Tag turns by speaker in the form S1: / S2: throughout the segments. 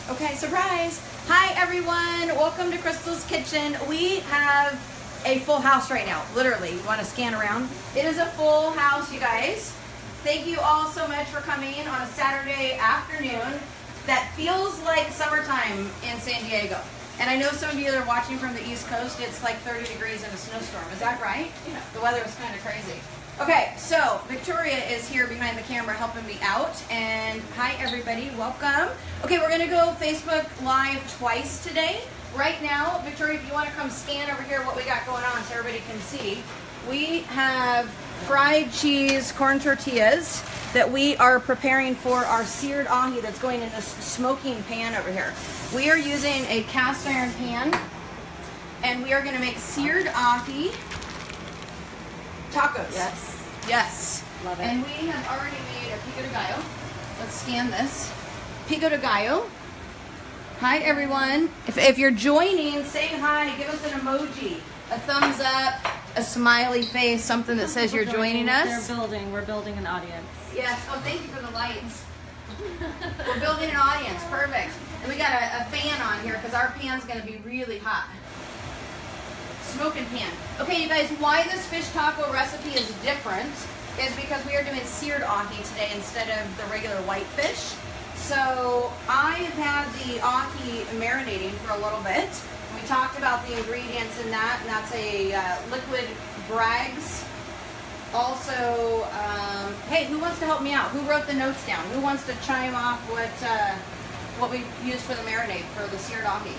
S1: Okay, surprise. Hi everyone, welcome to Crystal's Kitchen. We have a full house right now, literally. You want to scan around? It is a full house, you guys. Thank you all so much for coming on a Saturday afternoon that feels like summertime in San Diego. And I know some of you that are watching from the East Coast, it's like 30 degrees in a snowstorm. Is that right? Yeah. The weather is kind of crazy. Okay, so Victoria is here behind the camera helping me out. And hi everybody, welcome. Okay, we're gonna go Facebook Live twice today. Right now, Victoria, if you wanna come scan over here what we got going on so everybody can see. We have fried cheese corn tortillas that we are preparing for our seared ahi that's going in this smoking pan over here. We are using a cast iron pan and we are gonna make seared ahi tacos.
S2: Yes.
S1: Yes.
S2: Love it.
S1: And we have already made a pico de gallo. Let's scan this. Pico de gallo. Hi everyone. If you're joining, say hi. Give us an emoji. A thumbs up, a smiley face, something that says you're joining us.
S2: We're building an audience.
S1: Yes. Oh, thank you for the lights. We're building an audience. Perfect. And we got a fan on here because our pan's going to be really hot. Smoking pan. Okay, you guys, why this fish taco recipe is different is because we are doing seared ahi today instead of the regular white fish. So I have had the ahi marinating for a little bit. We talked about the ingredients in that, and that's a liquid Bragg's. Also, hey, who wants to help me out? Who wrote the notes down? Who wants to chime off what we used for the marinade for the seared ahi?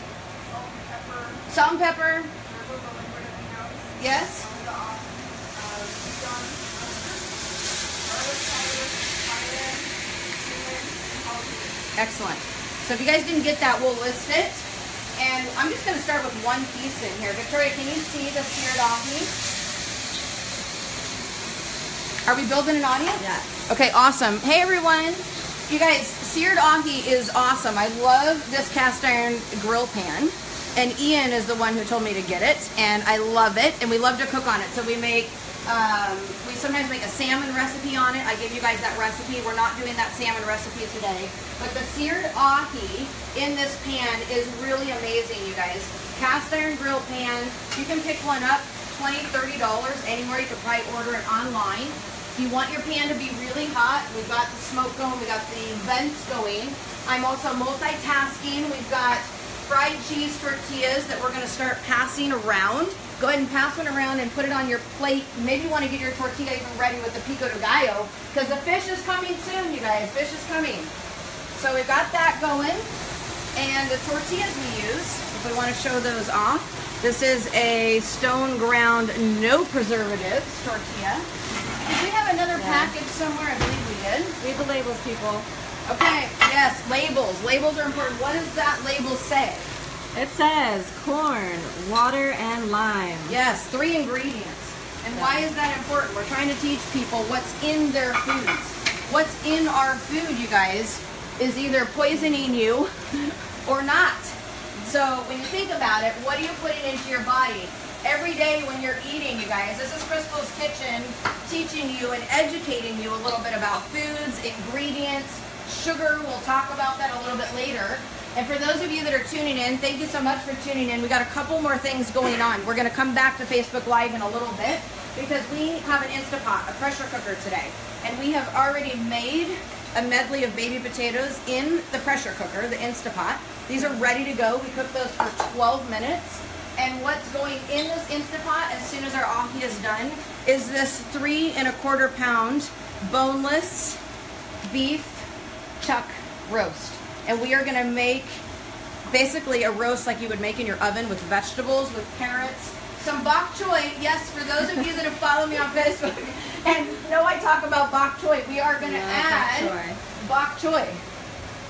S1: Salt and pepper. Yes? Excellent. So if you guys didn't get that, we'll list it. And I'm just going to start with one piece in here. Victoria, can you see the seared ahi? Are we building an audience?
S2: Yes.
S1: Okay, awesome. Hey everyone. You guys, seared ahi is awesome. I love this cast iron grill pan. And Ian is the one who told me to get it, and I love it, and we love to cook on it. So we make, we sometimes make a salmon recipe on it. I gave you guys that recipe. We're not doing that salmon recipe today. But the seared ahi in this pan is really amazing, you guys. Cast iron grill pan. You can pick one up, $20, $30 anywhere. You can probably order it online. If you want your pan to be really hot, we've got the smoke going, we got the vents going. I'm also multitasking. We've got fried cheese tortillas that we're going to start passing around. Go ahead and pass one around and put it on your plate. Maybe you want to get your tortilla even ready with the pico de gallo because the fish is coming soon, you guys. Fish is coming. So we've got that going. And the tortillas we use, if we want to show those off, this is a stone ground, no preservatives tortilla. Did we have another package somewhere? I believe we did.
S2: Read the labels, people.
S1: Okay, yes, labels. Labels are important. What does that label say?
S2: It says corn, water, and lime.
S1: Yes, 3 ingredients. And why is that important? We're trying to teach people what's in their foods. What's in our food, you guys, is either poisoning you or not. So when you think about it, what are you putting into your body? Every day when you're eating, you guys, this is Crystal's Kitchen, teaching you and educating you a little bit about foods, ingredients, sugar. We'll talk about that a little bit later. And for those of you that are tuning in, thank you so much for tuning in. We got a couple more things going on. We're going to come back to Facebook Live in a little bit because we have an Instapot, a pressure cooker today. And we have already made a medley of baby potatoes in the pressure cooker, the Instapot. These are ready to go. We cooked those for 12 minutes. And what's going in this Instapot as soon as our ahi is done is this 3 1/4 pound boneless beef chuck roast. And we are going to make basically a roast like you would make in your oven with vegetables, with carrots, some bok choy. Yes, for those of you that have followed me on Facebook and know I talk about bok choy, we are going to add bok choy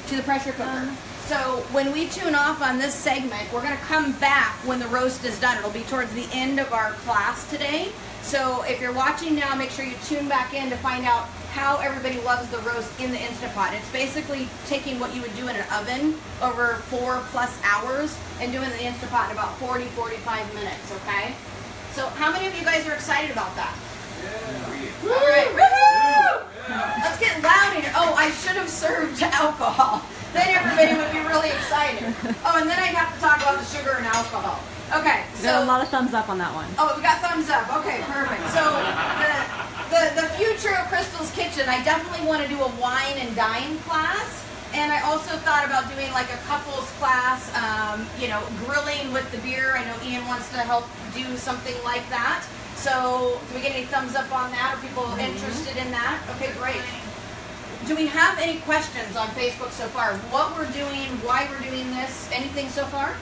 S1: to the pressure cooker. So when we tune off on this segment, we're going to come back when the roast is done. It'll be towards the end of our class today. So if you're watching now, make sure you tune back in to find out how everybody loves the roast in the Instapot. It's basically taking what you would do in an oven over 4+ hours and doing the Instapot in about 40-45 minutes, okay? So how many of you guys are excited about that? Yeah. All right. Woohoo! Let's get loud in here. Oh, I should have served alcohol. Then everybody would be really excited. Oh, and then I have to talk about the sugar and alcohol. Okay,
S2: We got a lot of thumbs up on that one.
S1: Oh, we got thumbs up. Okay, perfect. So the future of Crystal's Kitchen, I definitely want to do a wine and dine class. And I also thought about doing like a couples class, you know, grilling with the beer. I know Ian wants to help do something like that. So do we get any thumbs up on that? Are people interested in that? Okay, great. Do we have any questions on Facebook so far? What we're doing, why we're doing this, anything so far?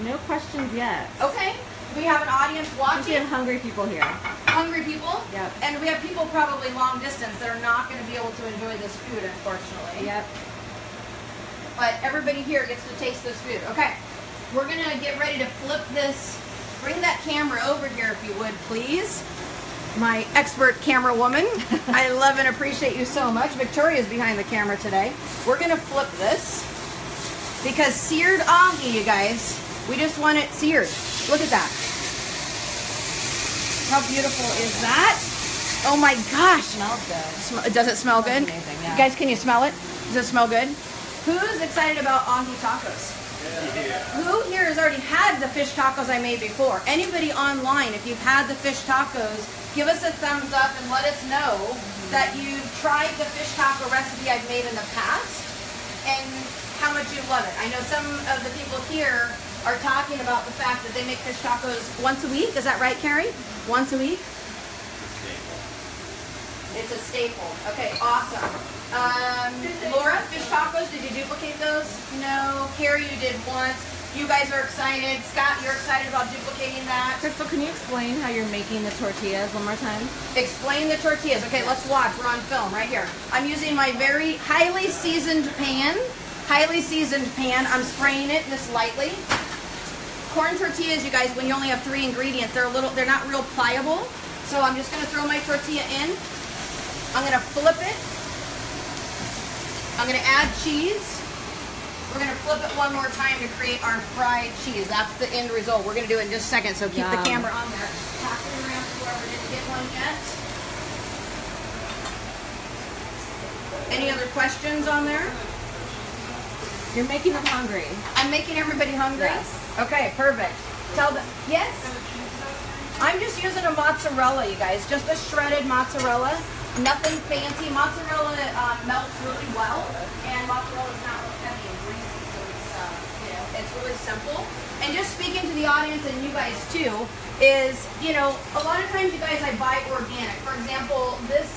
S2: No questions yet.
S1: Okay. We have an audience
S2: We
S1: watching.
S2: have hungry people here.
S1: Hungry people?
S2: Yep.
S1: And we have people probably long distance that are not going to be able to enjoy this food, unfortunately.
S2: Yep.
S1: But everybody here gets to taste this food. Okay. We're going to get ready to flip this. Bring that camera over here if you would, please. My expert camera woman. I love and appreciate you so much. Victoria's behind the camera today. We're going to flip this because seared ahi, you guys, we just want it seared. Look at that. How beautiful is that? Oh my gosh.
S2: Smells good.
S1: Does it smell good?
S2: Amazing, yeah.
S1: Guys, can you smell it? Does it smell good? Who's excited about ahi tacos? Who here has already had the fish tacos I made before? Anybody online, if you've had the fish tacos, give us a thumbs up and let us know that you've tried the fish taco recipe I've made in the past and how much you love it. I know some of the people here are talking about the fact that they make fish tacos once a week. Is that right, Carrie? Once a week? It's a staple. Okay, awesome. Laura, fish tacos, did you duplicate those? No. Carrie, you did once. You guys are excited. Scott, you're excited about duplicating that.
S2: Crystal, can you explain how you're making the tortillas one more time?
S1: Explain the tortillas. Okay, let's watch. We're on film right here. I'm using my very highly seasoned pan. Highly seasoned pan. I'm spraying it this lightly. Corn tortillas, you guys, when you only have 3 ingredients, they're not real pliable. So I'm just gonna throw my tortilla in. I'm gonna flip it. I'm gonna add cheese. We're gonna flip it one more time to create our fried cheese. That's the end result. We're gonna do it in just a second, so keep the
S2: Yum.
S1: camera on there. Pass it around to whoever didn't get one yet. Any other questions on there?
S2: You're making them hungry.
S1: I'm making everybody hungry?
S2: Yes.
S1: Okay, perfect. Tell them, yes? I'm just using a mozzarella, you guys. Just a shredded mozzarella. Nothing fancy. Mozzarella melts really well, and mozzarella is not real heavy and greasy, so it's really simple. And just speaking to the audience and you guys too, is a lot of times you guys I buy organic. For example, this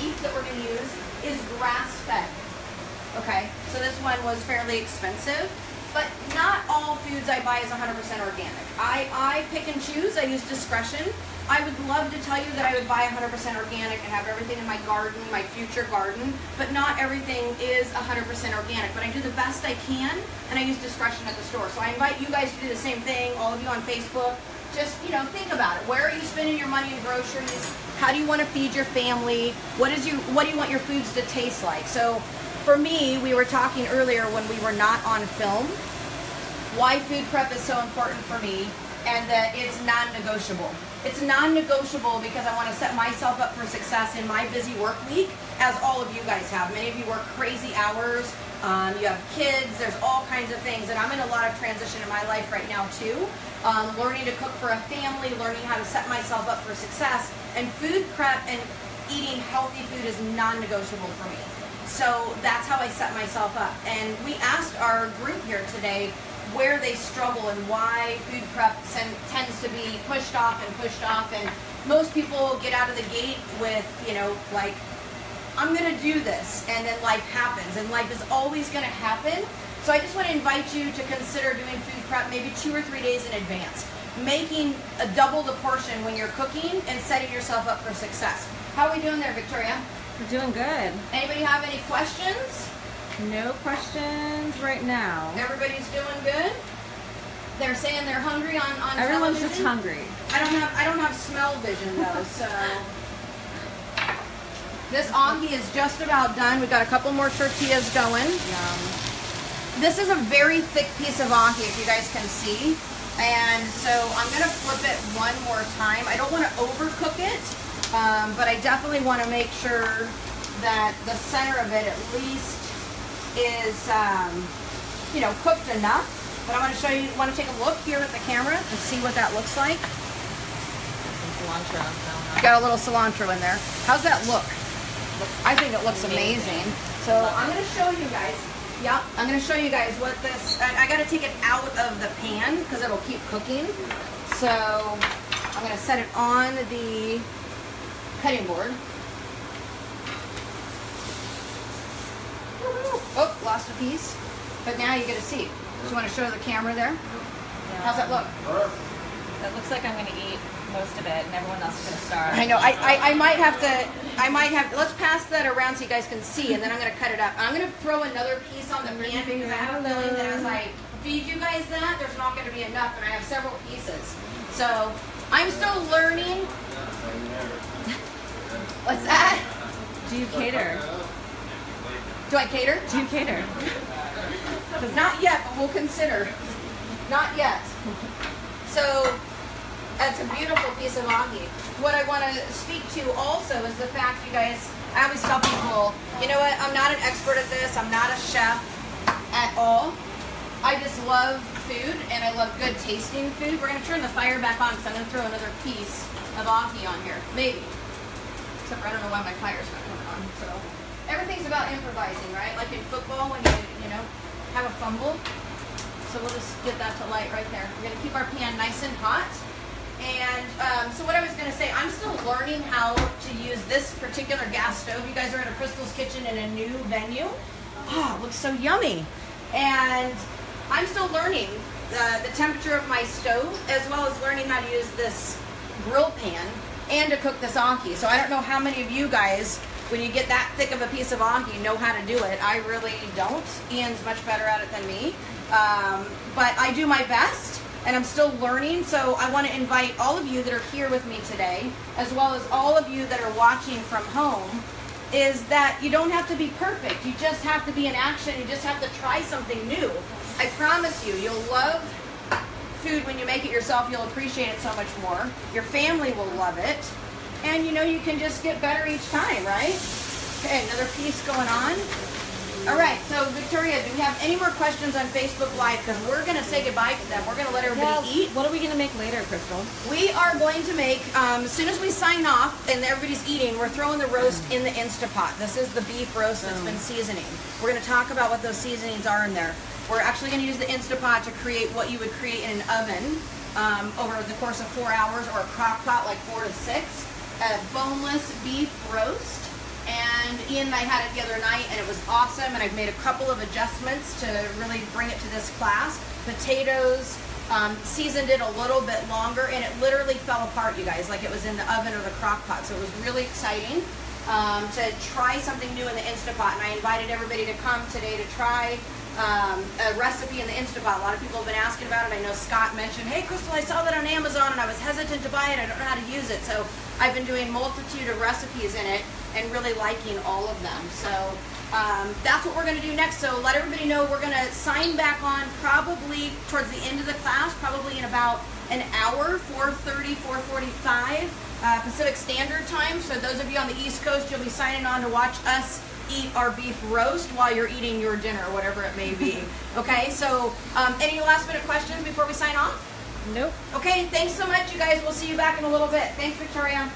S1: beef that we're going to use is grass fed. Okay, so this one was fairly expensive. But not all foods I buy is 100% organic. I pick and choose. I use discretion. I would love to tell you that I would buy 100% organic and have everything in my garden, my future garden, but not everything is 100% organic. But I do the best I can, and I use discretion at the store. So I invite you guys to do the same thing, all of you on Facebook. Just, think about it. Where are you spending your money in groceries? How do you want to feed your family? What do you want your foods to taste like? So for me, we were talking earlier when we were not on film, why food prep is so important for me and that it's non-negotiable. It's non-negotiable because I want to set myself up for success in my busy work week, as all of you guys have. Many of you work crazy hours, you have kids, there's all kinds of things, and I'm in a lot of transition in my life right now too. Learning to cook for a family, learning how to set myself up for success, and food prep and eating healthy food is non-negotiable for me. So that's how I set myself up. And we asked our group here today where they struggle and why food prep tends to be pushed off, and most people get out of the gate with, like, I'm gonna do this, and then life happens, and life is always gonna happen. So I just want to invite you to consider doing food prep maybe 2 or 3 days in advance, making a double the portion when you're cooking and setting yourself up for success. How are we doing there, Victoria?
S2: We're doing good.
S1: Anybody have any questions?
S2: No questions right now.
S1: Everybody's doing good? They're saying they're hungry on
S2: Everyone's
S1: television?
S2: just hungry.
S1: I don't have smell vision though, so. This ahi is just about done. We've got a couple more tortillas going.
S2: Yum.
S1: This is a very thick piece of ahi, if you guys can see. And so I'm gonna flip it one more time. I don't wanna overcook it, but I definitely wanna make sure that the center of it at least is you know, cooked enough. But I want to show you, want to take a look here at the camera and see what that looks like.
S2: Some cilantro.
S1: Got a little cilantro in there. How's that look? I think it looks amazing. So I'm going to show you guys. Yeah, I'm going to show you guys what this, I got to take it out of the pan because it'll keep cooking. So I'm going to set it on the cutting board. Oh, lost a piece. But now you get to see. Do you want to show the camera there?
S2: Yeah.
S1: How's that look?
S2: That looks like I'm going to eat most of it and everyone else is going to starve.
S1: I know. I might have to, let's pass that around so you guys can see, and then I'm going to cut it up. I'm going to throw another piece on the pan because I have a feeling that as I feed you guys that, there's not going to be enough, and I have several pieces. So I'm still learning. What's that?
S2: Do you cater?
S1: Do I cater?
S2: Do you cater?
S1: Not yet, but we'll consider. Not yet. So that's a beautiful piece of ahi. What I want to speak to also is the fact, you guys, I always tell people, you know what, I'm not an expert at this, I'm not a chef at all. I just love food and I love good tasting food. We're going to turn the fire back on because I'm going to throw another piece of ahi on here. Maybe. Except for I don't know why my fire's not coming on. So everything's about improvising, right? Like in football when you know, have a fumble. So we'll just get that to light right there. We're going to keep our pan nice and hot. And so what I was going to say, I'm still learning how to use this particular gas stove. You guys are at a Crystal's Kitchen in a new venue. Oh, it looks so yummy. And I'm still learning the temperature of my stove, as well as learning how to use this grill pan and to cook this ahi. So I don't know how many of you guys, when you get that thick of a piece of ahi, know how to do it. I really don't. Ian's much better at it than me. But I do my best, and I'm still learning. So I want to invite all of you that are here with me today, as well as all of you that are watching from home, is that you don't have to be perfect. You just have to be in action. You just have to try something new. I promise you, you'll love food when you make it yourself. You'll appreciate it so much more. Your family will love it. And you know, you can just get better each time, right? Okay, another piece going on. All right, so Victoria, do we have any more questions on Facebook Live? Because we're going to say goodbye to them. We're going to let everybody eat.
S2: What are we going to make later, Crystal?
S1: We are going to make, as soon as we sign off and everybody's eating, we're throwing the roast in the Instapot. This is the beef roast that's been seasoning. We're going to talk about what those seasonings are in there. We're actually going to use the Instapot to create what you would create in an oven over the course of 4 hours, or a crock pot like 4 to 6. A boneless beef roast. And Ian and I had it the other night, and it was awesome, and I've made a couple of adjustments to really bring it to this class. Potatoes, seasoned it a little bit longer, and it literally fell apart, you guys, like it was in the oven or the crock pot. So it was really exciting to try something new in the Instapot, and I invited everybody to come today to try a recipe in the Instapot. A lot of people have been asking about it. I know Scott mentioned, hey Crystal, I saw that on Amazon and I was hesitant to buy it. I don't know how to use it. So I've been doing a multitude of recipes in it and really liking all of them. So that's what we're going to do next. So let everybody know we're going to sign back on probably towards the end of the class, probably in about an hour, 4:30, 4:45 Pacific Standard Time. So those of you on the East Coast, you'll be signing on to watch us eat our beef roast while you're eating your dinner, whatever it may be. Okay, so any last minute questions before we sign off?
S2: Nope.
S1: Okay, thanks so much, you guys. We'll see you back in a little bit. Thanks, Victoria.